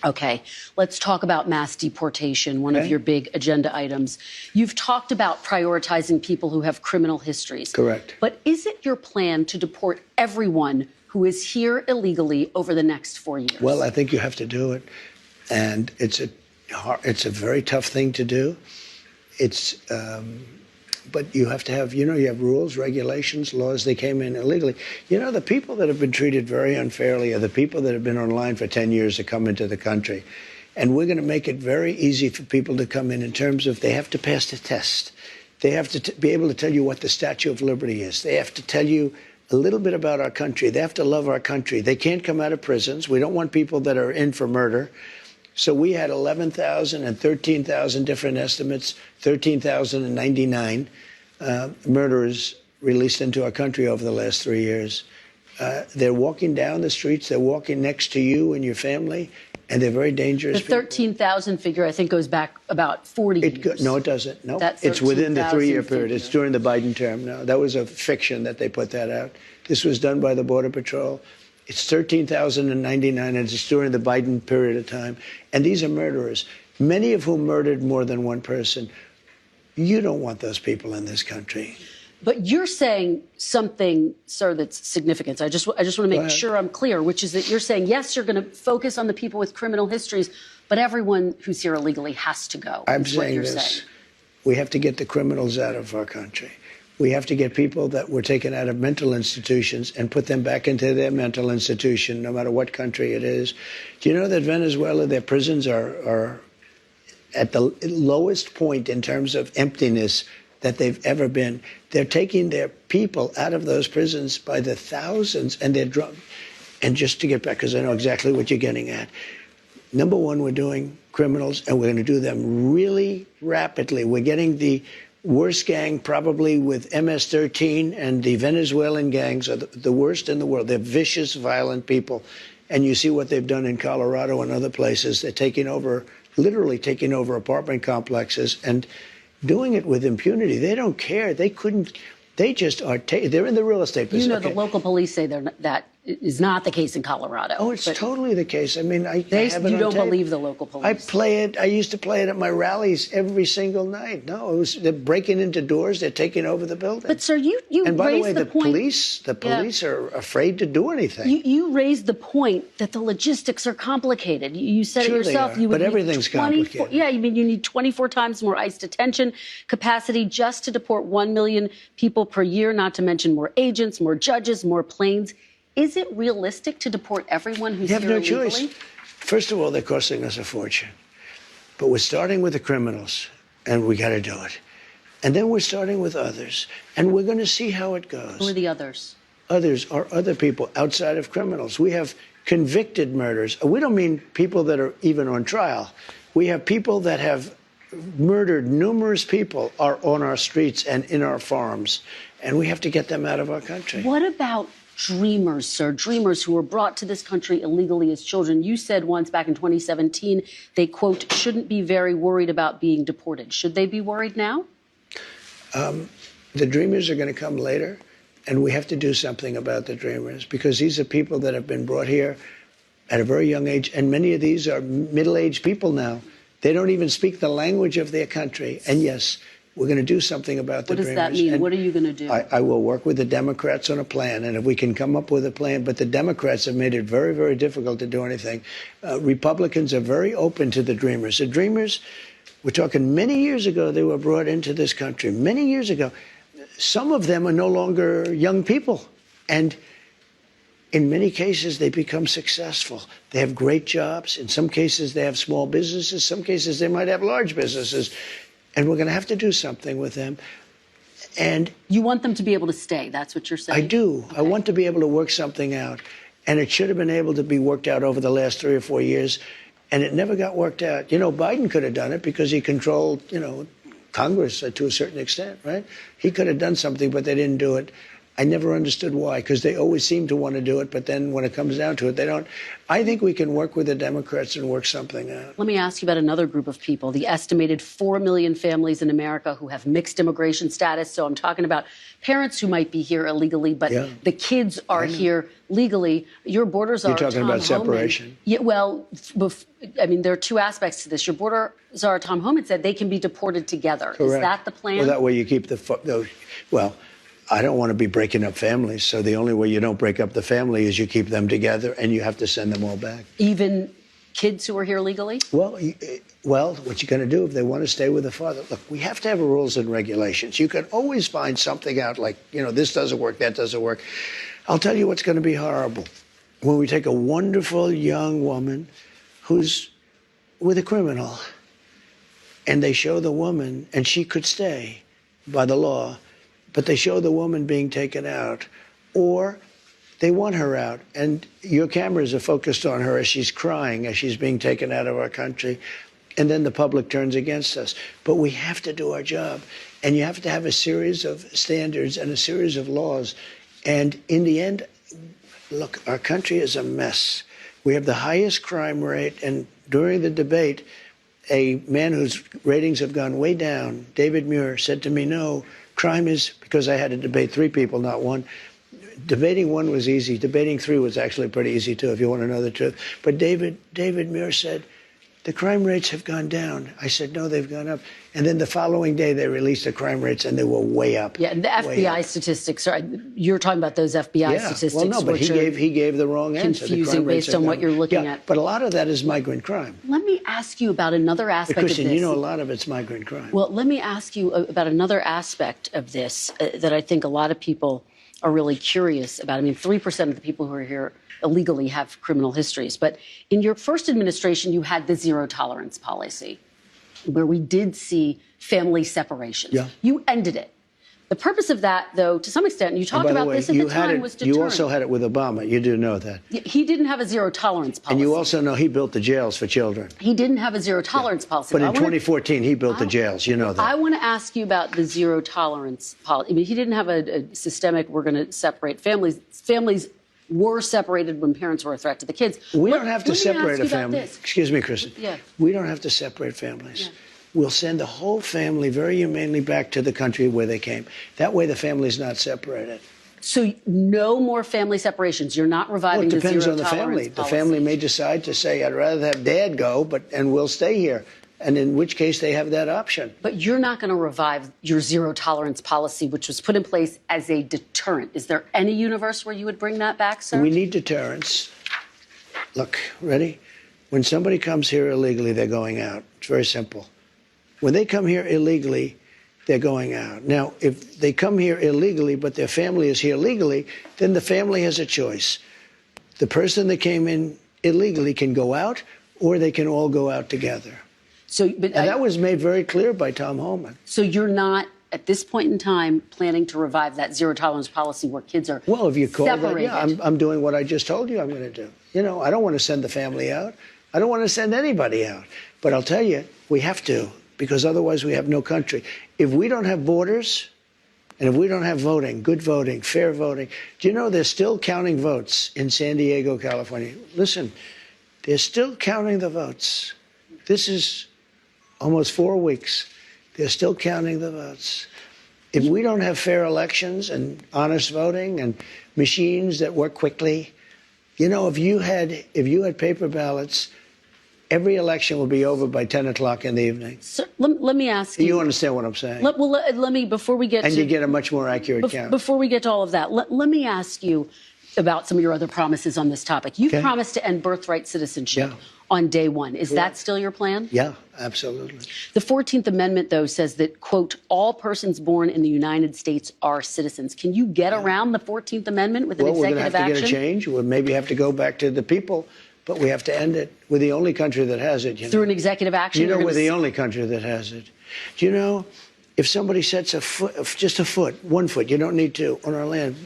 Okay, let's talk about mass deportation, one of your big agenda items. You've talked about prioritizing people who have criminal histories. Correct. But is it your plan to deport everyone who is here illegally over the next 4 years? Well, I think you have to do it. And it's a very tough thing to do. But you have to have, you have rules, regulations, laws. They came in illegally. The people that have been treated very unfairly are the people that have been online for 10 years to come into the country. And we're going to make it very easy for people to come in terms of they have to pass the test. They have to be able to tell you what the Statue of Liberty is. They have to tell you a little bit about our country. They have to love our country. They can't come out of prisons. We don't want people that are in for murder. So we had 11,000 and 13,000 different estimates, 13,099 murderers released into our country over the last 3 years. They're walking down the streets. They're walking next to you and your family, and they're very dangerous. The 13,000 figure, I think, goes back about 40 years. No, it doesn't. No, that it's within the 3-year period. figure. It's during the Biden term. No, that was a fiction that they put that out. This was done by the Border Patrol. It's 13,099, and it's during the Biden period of time. And these are murderers, many of whom murdered more than one person. You don't want those people in this country. But you're saying something, sir, that's significant. I just want to make sure I'm clear, which is that you're saying, yes, you're going to focus on the people with criminal histories, but everyone who's here illegally has to go. I'm saying this. We have to get the criminals out of our country. We have to get people that were taken out of mental institutions and put them back into their mental institution, no matter what country it is. Do you know that Venezuela, their prisons are at the lowest point in terms of emptiness that they've ever been? They're taking their people out of those prisons by the thousands, and they're drunk. And just to get back, because I know exactly what you're getting at. Number one, we're doing criminals, and we're going to do them really rapidly. We're getting the worst gang probably with MS-13, and the Venezuelan gangs are the worst in the world. They're vicious, violent people. And you see what they've done in Colorado and other places. They're taking over, literally taking over apartment complexes and doing it with impunity. They don't care. They couldn't. They just are. They're in the real estate business. The local police say that is not the case in Colorado. Oh, it's totally the case. I mean, I have it you on don't tape. believe the local police? I play it. I used to play it at my rallies every single night. No, they're breaking into doors. They're taking over the building. But sir, you and by the way, the point, the police are afraid to do anything. You raised the point that the logistics are complicated. You said Sure it yourself. But everything's complicated. Yeah, you mean you need 24 times more ICE detention capacity just to deport 1 million people per year, not to mention more agents, more judges, more planes. Is it realistic to deport everyone who's here illegally? You have no choice. First of all, they're costing us a fortune. But we're starting with the criminals, and we got to do it. And then we're starting with others, and we're going to see how it goes. Who are the others? Others are other people outside of criminals. We have convicted murders. We don't mean people that are even on trial. We have people that have murdered numerous people are on our streets and in our farms, and we have to get them out of our country. What about dreamers, sir? Dreamers who were brought to this country illegally as children. You said once back in 2017, they, quote, shouldn't be very worried about being deported. Should they be worried now? The dreamers are going to come later, and we have to do something about the dreamers because these are people that have been brought here at a very young age, and many of these are middle-aged people now. They don't even speak the language of their country. And yes, we're going to do something about the dreamers. What does that mean? What are you going to do? I will work with the Democrats on a plan, and if we can come up with a plan, but the Democrats have made it very, very difficult to do anything. Republicans are very open to the dreamers. The dreamers, we're talking many years ago, they were brought into this country, many years ago. Some of them are no longer young people, and in many cases, they become successful. They have great jobs. In some cases, they have small businesses. Some cases, they might have large businesses. And we're going to have to do something with them. And you want them to be able to stay. That's what you're saying? I do. Okay. I want to be able to work something out. And it should have been able to be worked out over the last 3 or 4 years. And it never got worked out. Biden could have done it because he controlled, Congress to a certain extent, right? He could have done something, but they didn't do it. I never understood why, because they always seem to want to do it, but then when it comes down to it, they don't. I think we can work with the Democrats and work something out. Let me ask you about another group of people, the estimated 4 million families in America who have mixed immigration status. So I'm talking about parents who might be here illegally, but the kids are here legally. Your borders are. You're talking about separation. Yeah, well, I mean, there are two aspects to this. Your borders are, Tom Homan said, they can be deported together. Correct. Is that the plan? Well, that way you keep those. Well, I don't want to be breaking up families, so the only way you don't break up the family is you keep them together, and you have to send them all back. Even kids who are here legally? Well, what you're going to do if they want to stay with the father? Look, we have to have rules and regulations. You can always find something out like, this doesn't work, that doesn't work. I'll tell you what's going to be horrible. When we take a wonderful young woman who's with a criminal, and they show the woman, and she could stay by the law, but they show the woman being taken out, or they want her out, and your cameras are focused on her as she's crying, as she's being taken out of our country, and then the public turns against us. But we have to do our job, and you have to have a series of standards and a series of laws. And in the end, look, our country is a mess. We have the highest crime rate, and during the debate, a man whose ratings have gone way down, David Muir, said to me, no, crime is, because I had to debate 3 people, not one. Debating 1 was easy. Debating 3 was actually pretty easy, too, if you want to know the truth. But David Muir said, the crime rates have gone down. I said, no, they've gone up. And then the following day, they released the crime rates, and they were way up. Yeah, and the FBI statistics, you're talking about those FBI statistics. Well, no, but he gave the wrong answer. Confusing based on what you're looking at. But a lot of that is migrant crime. Let me ask you about another aspect of this. Christian, you know a lot of it's migrant crime. Well, let me ask you about another aspect of this that I think a lot of people are really curious about. I mean, 3% of the people who are here illegally have criminal histories. But in your first administration, you had the zero tolerance policy, where we did see family separations. Yeah. You ended it. The purpose of that, though, to some extent, you talked about this at the time, was deterrent. You also had it with Obama. You do know that. He didn't have a zero tolerance policy. And you also know he built the jails for children. He didn't have a zero tolerance policy. But in 2014, he built the jails. You know that. I want to ask you about the zero tolerance policy. I mean, he didn't have a systemic, we're going to separate families. Families were separated when parents were a threat to the kids. We don't have to separate a family. This. Excuse me, Kristen. Yeah. We don't have to separate families. Yeah. We'll send the whole family very humanely back to the country where they came. That way the family's not separated. So no more family separations. You're not reviving the zero tolerance policy. Well, it depends on the family. The family may decide to say, I'd rather have dad go, and we'll stay here. And in which case they have that option. But you're not going to revive your zero tolerance policy, which was put in place as a deterrent. Is there any universe where you would bring that back, sir? We need deterrence. Look, ready? When somebody comes here illegally, they're going out. It's very simple. When they come here illegally, they're going out. Now, if they come here illegally, but their family is here legally, then the family has a choice. The person that came in illegally can go out, or they can all go out together. And that was made very clear by Tom Homan. So you're not, at this point in time, planning to revive that zero tolerance policy where kids are separated? Well, if you call that, yeah, I'm doing what I just told you I'm going to do. You know, I don't want to send the family out. I don't want to send anybody out. But I'll tell you, we have to, because otherwise we have no country. If we don't have borders, and if we don't have voting, good voting, fair voting, do you know they're still counting votes in San Diego, California? Listen, they're still counting the votes. This is almost 4 weeks. They're still counting the votes. If we don't have fair elections and honest voting and machines that work quickly, you know, if you had paper ballots, every election will be over by 10 o'clock in the evening. So, let me ask you. You understand what I'm saying? Let me, before we get and you get a much more accurate count. Before we get to all of that, let me ask you about some of your other promises on this topic. You've promised to end birthright citizenship on day one. Is that still your plan? Yeah, absolutely. The 14th Amendment, though, says that, quote, all persons born in the United States are citizens. Can you get around the 14th Amendment with an executive action? Well, we're going to have to get a change. We'll maybe have to go back to the people, but we have to end it. We're the only country that has it. Through an executive action? You know, we're the only country that has it. Do you know, if somebody sets a foot, just a foot, 1 foot, you don't need to, on our land,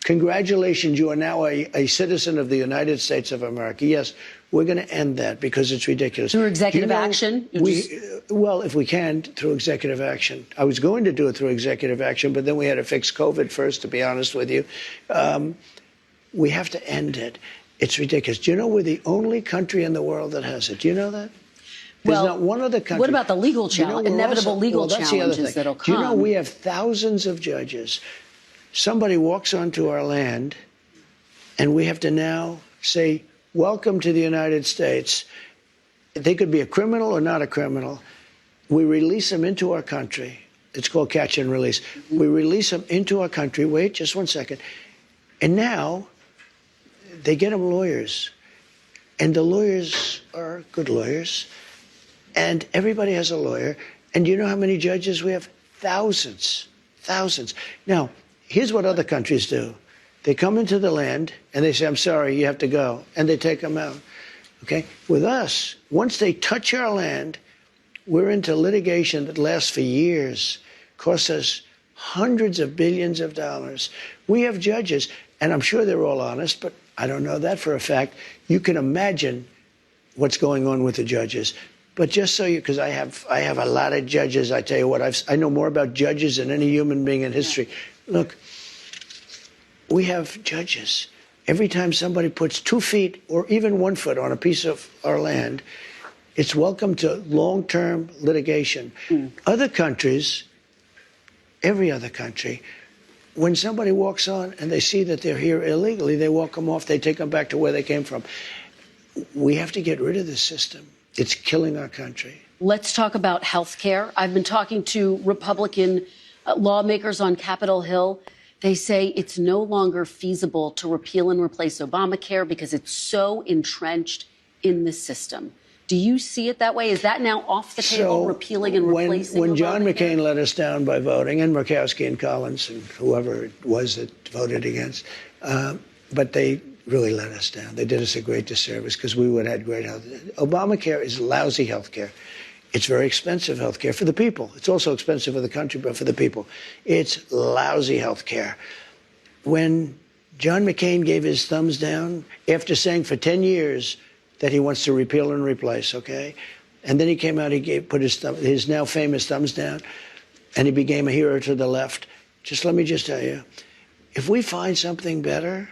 Congratulations, you are now a citizen of the United States of America. Yes, we're going to end that because it's ridiculous. Through executive action? Well, if we can, through executive action. I was going to do it through executive action, but then we had to fix COVID first, to be honest with you. We have to end it. It's ridiculous. Do you know we're the only country in the world that has it? Do you know that? There's not one other country. What about the legal challenge, inevitable legal challenges that'll come? Do you know we have thousands of judges? Somebody walks onto our land, and we have to now say, welcome to the United States. They could be a criminal or not a criminal. We release them into our country. It's called catch and release. We release them into our country. Wait just 1 second. And now they get them lawyers. And the lawyers are good lawyers. And everybody has a lawyer. And do you know how many judges we have? Thousands. Thousands. Now, here's what other countries do. They come into the land and they say, I'm sorry, you have to go. And they take them out. Okay? With us, once they touch our land, we're into litigation that lasts for years, costs us hundreds of billions of dollars. We have judges, and I'm sure they're all honest, but I don't know that for a fact. You can imagine what's going on with the judges. But just so you, because I have a lot of judges, I tell you what, I know more about judges than any human being in history. Look, we have judges. Every time somebody puts 2 feet or even 1 foot on a piece of our land, it's welcome to long-term litigation. Other countries, every other country, when somebody walks on and they see that they're here illegally, they walk them off, they take them back to where they came from. We have to get rid of this system. It's killing our country. Let's talk about health care. I've been talking to Republican lawmakers on Capitol Hill. They say it's no longer feasible to repeal and replace Obamacare because it's so entrenched in the system. Do you see it that way? Is that now off the table, repealing and replacing when Obamacare? John McCain let us down by voting, and Murkowski and Collins and whoever it was that voted against, but they really let us down. They did us a great disservice because we would have had great health. Obamacare is lousy health care. It's very expensive health care for the people. It's also expensive for the country, but for the people. It's lousy health care. When John McCain gave his thumbs down after saying for 10 years that he wants to repeal and replace, okay? And then he came out, put his now famous thumbs down, and he became a hero to the left. Let me just tell you, if we find something better,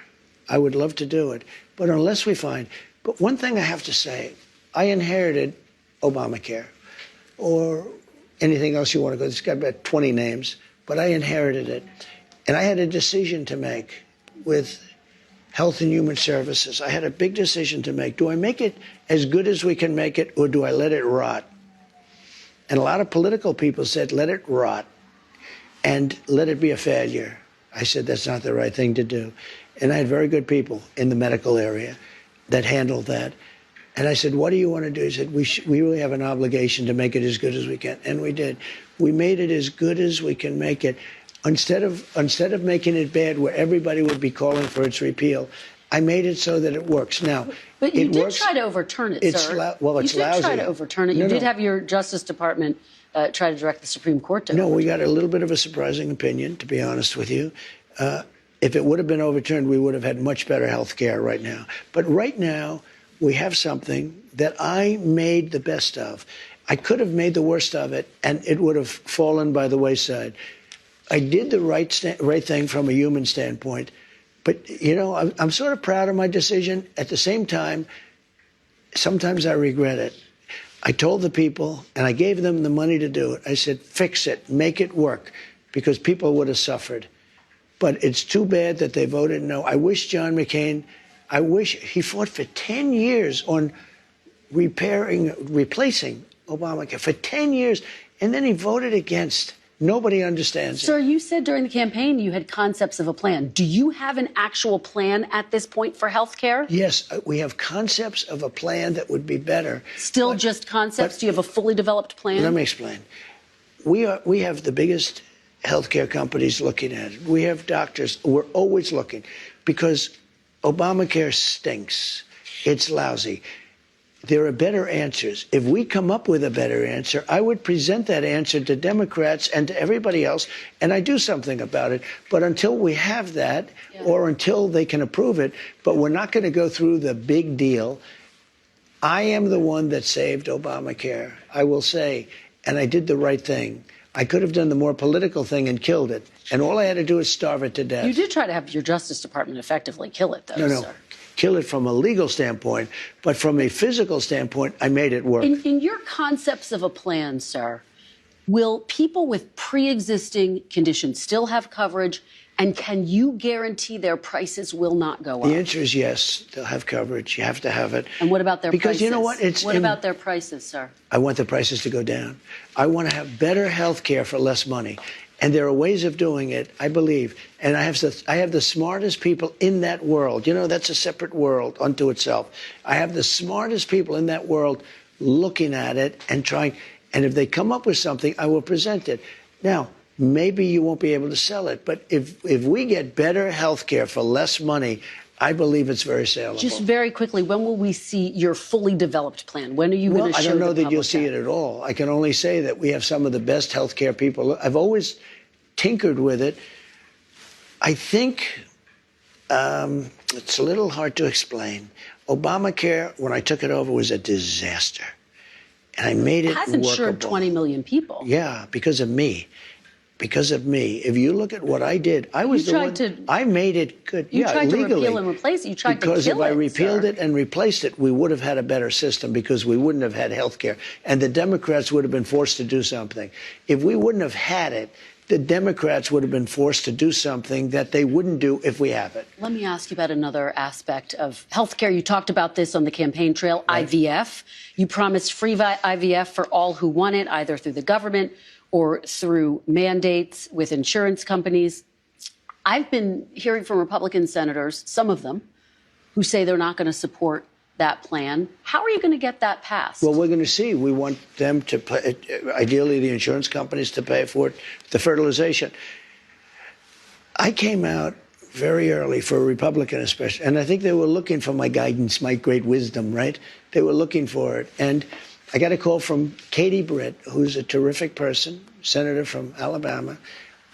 I would love to do it. But unless we find, but one thing I have to say, I inherited Obamacare or anything else you want to go. It's got about 20 names, but I inherited it. And I had a decision to make with Health and Human Services. I had a big decision to make. Do I make it as good as we can make it, or do I let it rot? And a lot of political people said, let it rot and let it be a failure. I said, that's not the right thing to do. And I had very good people in the medical area that handled that. And I said, what do you want to do? He said, we really have an obligation to make it as good as we can. And we did. We made it as good as we can make it. Instead of making it bad where everybody would be calling for its repeal, I made it so that it works. Now, but you did try to overturn it, sir. Well, it's lousy. You did try to overturn it. You did have your Justice Department try to direct the Supreme Court to overturn it. We got a little bit of a surprising opinion, to be honest with you. If it would have been overturned, we would have had much better health care right now. But right now, we have something that I made the best of. I could have made the worst of it, and it would have fallen by the wayside. I did the right thing from a human standpoint. But, you know, I'm sort of proud of my decision. At the same time, sometimes I regret it. I told the people, and I gave them the money to do it. I said, fix it, make it work, because people would have suffered. But it's too bad that they voted no. I wish John McCain, he fought for 10 years on replacing Obamacare, for 10 years, and then he voted against. Nobody understands it. Sir, you said during the campaign you had concepts of a plan. Do you have an actual plan at this point for health care? Yes, we have concepts of a plan that would be better. Still just concepts? Do you have a fully developed plan? Let me explain. We have the biggest healthcare companies looking at it. We have doctors. We're always looking because Obamacare stinks. It's lousy. there are better answers. If we come up with a better answer, I would present that answer to Democrats and to everybody else, and I do something about it. But until we have that, or until they can approve it, but we're not going to go through the big deal. I am the one that saved Obamacare, I will say, and I did the right thing. I could have done the more political thing and killed it, and all I had to do is starve it to death. You did try to have your Justice Department effectively kill it, though, No. sir. Kill it from a legal standpoint, but from a physical standpoint, I made it work. In your concepts of a plan, sir, will people with pre-existing conditions still have coverage, and can you guarantee their prices will not go up? The answer is yes, they'll have coverage. You have to have it. And what about their prices? Because you know what? What about their prices, sir? I want the prices to go down. I want to have better health care for less money. And there are ways of doing it, I believe. And I have the smartest people in that world. You know, that's a separate world unto itself. I have the smartest people in that world looking at it and trying. And if they come up with something, I will present it. Now, maybe you won't be able to sell it. But if we get better health care for less money, I believe it's very saleable. Just very quickly, when will we see your fully developed plan? When are you going to show the I don't know that public you'll see it at all. I can only say that we have some of the best healthcare people. I've always tinkered with it. I think it's a little hard to explain. Obamacare, when I took it over, was a disaster. And I made it has workable. insured 20 million people. Yeah, because of me. Because of me. If you look at what I did, I was the one. I made it good. You tried legally. to repeal and replace it. You tried to kill it, because if I repealed sir. it and replaced it, we would have had a better system because we wouldn't have had health care. And the Democrats would have been forced to do something. If we wouldn't have had it, the Democrats would have been forced to do something that they wouldn't do if we have it. Let me ask you about another aspect of healthcare. You talked about this on the campaign trail, right. IVF. You promised free IVF for all who want it, either through the government or through mandates with insurance companies. I've been hearing from Republican senators, some of them, who say they're not going to support that plan. How are you going to get that passed? Well, we're going to see. We want them to pay, ideally the insurance companies to pay for it, the fertilization. I came out very early for a Republican especially, and I think they were looking for my guidance, my great wisdom, right? They were looking for it. And I got a call from Katie Britt, who's a terrific person, senator from Alabama,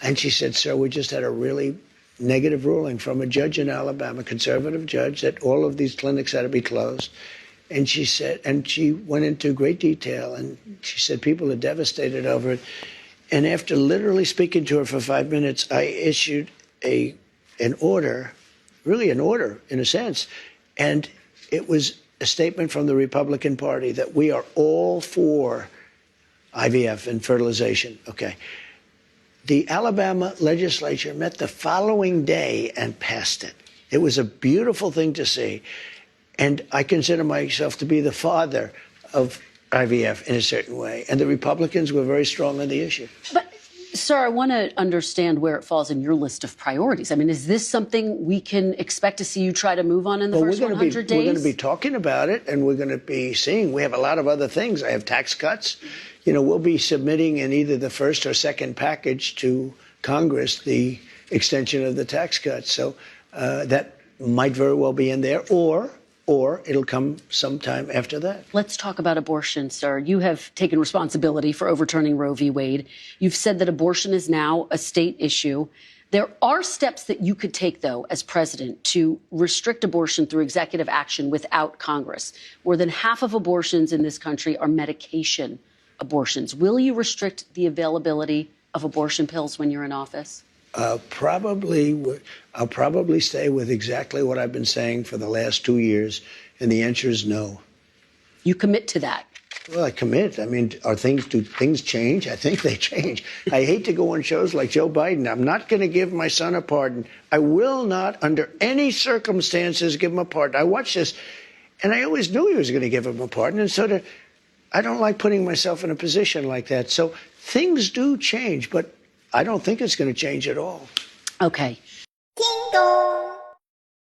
and she said, sir, we just had a really negative ruling from a judge in Alabama, conservative judge, that all of these clinics had to be closed. And she said, and she went into great detail, and she said people are devastated over it. And after literally speaking to her for 5 minutes, I issued an order, really an order in a sense, and it was a statement from the Republican Party that we are all for IVF and fertilization. Okay. The Alabama legislature met the following day and passed it. It was a beautiful thing to see. And I consider myself to be the father of IVF in a certain way. And the Republicans were very strong on the issue. But, sir, I want to understand where it falls in your list of priorities. I mean, is this something we can expect to see you try to move on in the first 100 days? We're going to be talking about it, and we're going to be seeing. We have a lot of other things. I have tax cuts. You know, we'll be submitting in either the first or second package to Congress the extension of the tax cuts. So that might very well be in there, or it'll come sometime after that. Let's talk about abortion, sir. You have taken responsibility for overturning Roe v. Wade. You've said that abortion is now a state issue. There are steps that you could take, though, as president, to restrict abortion through executive action without Congress. More than half of abortions in this country are medication abortions. Will you restrict the availability of abortion pills when you're in office? I'll probably stay with exactly what I've been saying for the last 2 years, and the answer is no. You commit to that? Well, I commit. I mean, do things change? I think they change. I hate to go on shows like Joe Biden. I'm not going to give my son a pardon. I will not, under any circumstances, give him a pardon. I watched this, and I always knew he was going to give him a pardon, and so I don't like putting myself in a position like that. So things do change, but I don't think it's going to change at all. Okay.